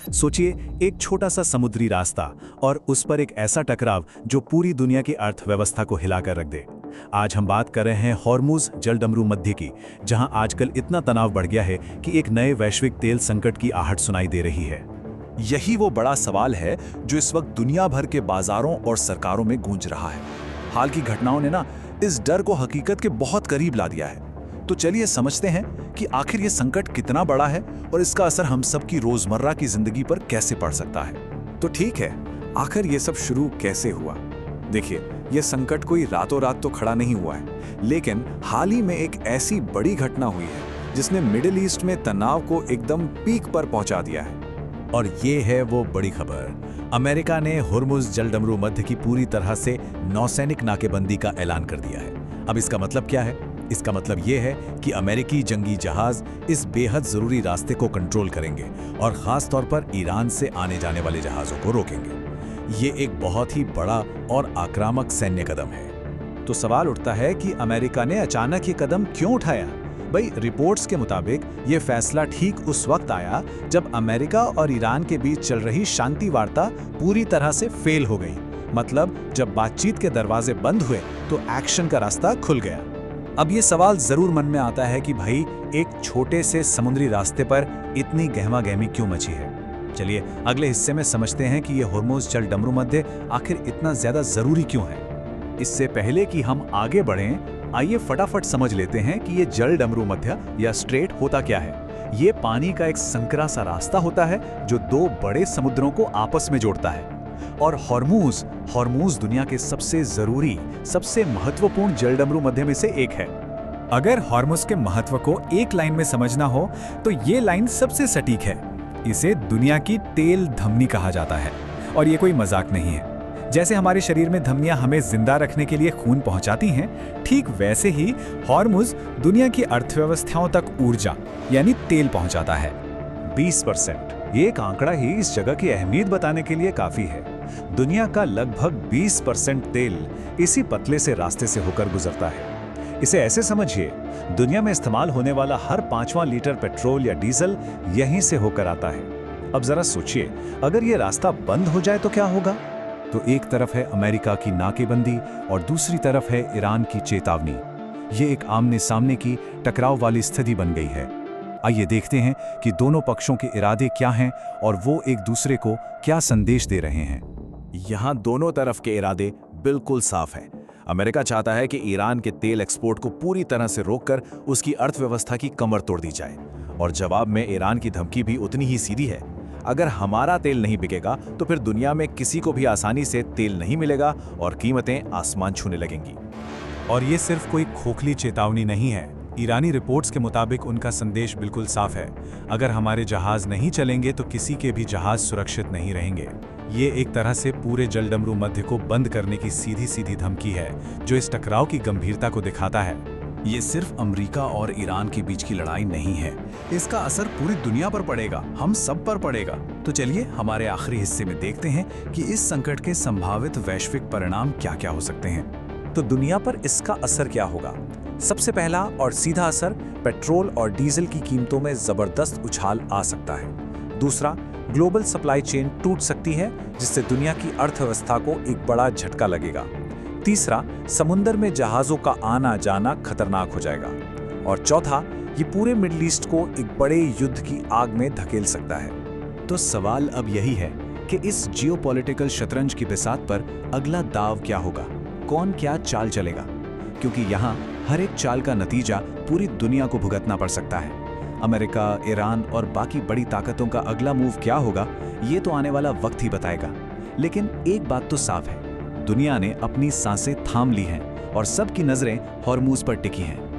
सोचिए, एक छोटा सा समुद्री रास्ता और उस पर एक ऐसा टकराव जो पूरी दुनिया की अर्थव्यवस्था को हिलाकर रख दे। आज हम बात कर रहे हैं हॉर्मुज़ जलडमरू मध्य की, जहां आजकल इतना तनाव बढ़ गया है कि एक नए वैश्विक तेल संकट की आहट सुनाई दे रही है। यही वो बड़ा सवाल है जो इस वक्त दुनिया भर के बाजारों और सरकारों में गूंज रहा है। हाल की घटनाओं ने इस डर को हकीकत के बहुत करीब ला दिया है। तो चलिए समझते हैं कि आखिर ये संकट कितना बड़ा है और इसका असर हम सब की रोजमर्रा की जिंदगी पर कैसे पड़ सकता है। तो ठीक है, आखिर ये सब शुरू कैसे हुआ? देखिए, ये संकट कोई रातों रात तो खड़ा नहीं हुआ है, लेकिन हाल ही में एक ऐसी बड़ी घटना हुई है जिसने मिडिल ईस्ट में तनाव को एकदम पीक पर पहुंचा दिया है। और ये है वो बड़ी खबर। अमेरिका ने हॉर्मुज़ जलडमरू मध्य की पूरी तरह से नौसैनिक नाकेबंदी का ऐलान कर दिया है। अब इसका मतलब क्या है? इसका मतलब ये है कि अमेरिकी जंगी जहाज इस बेहद जरूरी रास्ते को कंट्रोल करेंगे और खास तौर पर ईरान से आने जाने वाले जहाजों को रोकेंगे। ये एक बहुत ही बड़ा और आक्रामक सैन्य कदम है। तो सवाल उठता है कि अमेरिका ने अचानक ये कदम क्यों उठाया? भाई, रिपोर्ट्स के मुताबिक ये फैसला ठीक उस वक्त आया जब अमेरिका और ईरान के बीच चल रही शांति वार्ता पूरी तरह से फेल हो गई। मतलब जब बातचीत के दरवाजे बंद हुए तो एक्शन का रास्ता खुल गया। अब ये सवाल जरूर मन में आता है कि भाई, एक छोटे से समुद्री रास्ते पर इतनी गहमागहमी क्यों मची है। चलिए अगले हिस्से में समझते हैं कि ये हॉर्मुज़ जलडमरू मध्य आखिर इतना ज्यादा जरूरी क्यों है। इससे पहले कि हम आगे बढ़ें, आइए फटाफट समझ लेते हैं कि ये जलडमरू मध्य या स्ट्रेट होता क्या है। ये पानी का एक संकरा सा रास्ता होता है जो दो बड़े समुद्रों को आपस में जोड़ता है। और हॉर्मुज़ दुनिया के सबसे जरूरी, सबसे महत्वपूर्ण जलडमरू मध्य में से एक है। अगर हॉर्मुज़ के महत्व को एक लाइन में समझना हो तो ये लाइन सबसे सटीक है। इसे दुनिया की तेल धमनी कहा जाता है और ये कोई मजाक नहीं है। जैसे हमारे शरीर में धमनियां हमें जिंदा रखने के लिए खून पहुंचाती हैं, ठीक वैसे ही हॉर्मुज़ दुनिया की अर्थव्यवस्थाओं तक ऊर्जा यानी तेल पहुंचाता है। 20%। ये एक आंकड़ा ही इस जगह की अहमियत बताने के लिए काफी है। दुनिया का लगभग 20% तेल इसी पतले से रास्ते से होकर गुजरता है। इसे ऐसे समझिए, दुनिया में इस्तेमाल होने वाला हर 5वां लीटर पेट्रोल या डीजल यहीं से होकर आता है। अब जरा सोचिए, अगर ये रास्ता बंद हो जाए तो क्या होगा? तो एक तरफ है अमेरिका की नाकेबंदी और दूसरी तरफ है ईरान की चेतावनी। ये एक आमने सामने की टकराव वाली स्थिति बन गई है। आइए देखते हैं कि दोनों पक्षों के इरादे क्या हैं और वो एक दूसरे को क्या संदेश दे रहे हैं। यहाँ दोनों तरफ के इरादे बिल्कुल साफ हैं। अमेरिका चाहता है कि ईरान के तेल एक्सपोर्ट को पूरी तरह से रोककर उसकी अर्थव्यवस्था की कमर तोड़ दी जाए, और जवाब में ईरान की धमकी भी उतनी ही सीधी है। अगर हमारा तेल नहीं बिकेगा तो फिर दुनिया में किसी को भी आसानी से तेल नहीं मिलेगा और कीमतें आसमान छूने लगेंगी। और ये सिर्फ कोई खोखली चेतावनी नहीं है। ईरानी रिपोर्ट्स के मुताबिक उनका संदेश बिल्कुल साफ है। अगर हमारे जहाज नहीं चलेंगे तो किसी के भी जहाज सुरक्षित नहीं रहेंगे। ये एक तरह से पूरे जलडमरू मध्य को बंद करने की सीधी सीधी धमकी है, जो इस टकराव की गंभीरता को दिखाता है। ये सिर्फ अमेरिका और ईरान के बीच की लड़ाई नहीं है, इसका असर पूरी दुनिया पर पड़ेगा, हम सब पर पड़ेगा। तो चलिए हमारे आखिरी हिस्से में देखते हैं कि इस संकट के संभावित वैश्विक परिणाम क्या क्या हो सकते हैं। तो दुनिया पर इसका असर क्या होगा? सबसे पहला और सीधा असर, पेट्रोल और डीजल की कीमतों में जबरदस्त उछाल आ सकता है। दूसरा, ग्लोबल सप्लाई चेन टूट सकती है, जिससे दुनिया की अर्थव्यवस्था को एक बड़ा झटका लगेगा। तीसरा, समुद्र में जहाजों का आना जाना खतरनाक हो जाएगा। और चौथा, ये पूरे मिडिल ईस्ट को एक बड़े युद्ध की आग में धकेल सकता है। तो सवाल अब यही है कि इस जियोपॉलिटिकल शतरंज की बिसात पर अगला दाव क्या होगा, कौन क्या चाल चलेगा? क्योंकि यहाँ हर एक चाल का नतीजा पूरी दुनिया को भुगतना पड़ सकता है। अमेरिका, ईरान और बाकी बड़ी ताकतों का अगला मूव क्या होगा, ये तो आने वाला वक्त ही बताएगा। लेकिन एक बात तो साफ है, दुनिया ने अपनी सांसें थाम ली हैं और सबकी नजरें हॉर्मुज़ पर टिकी हैं।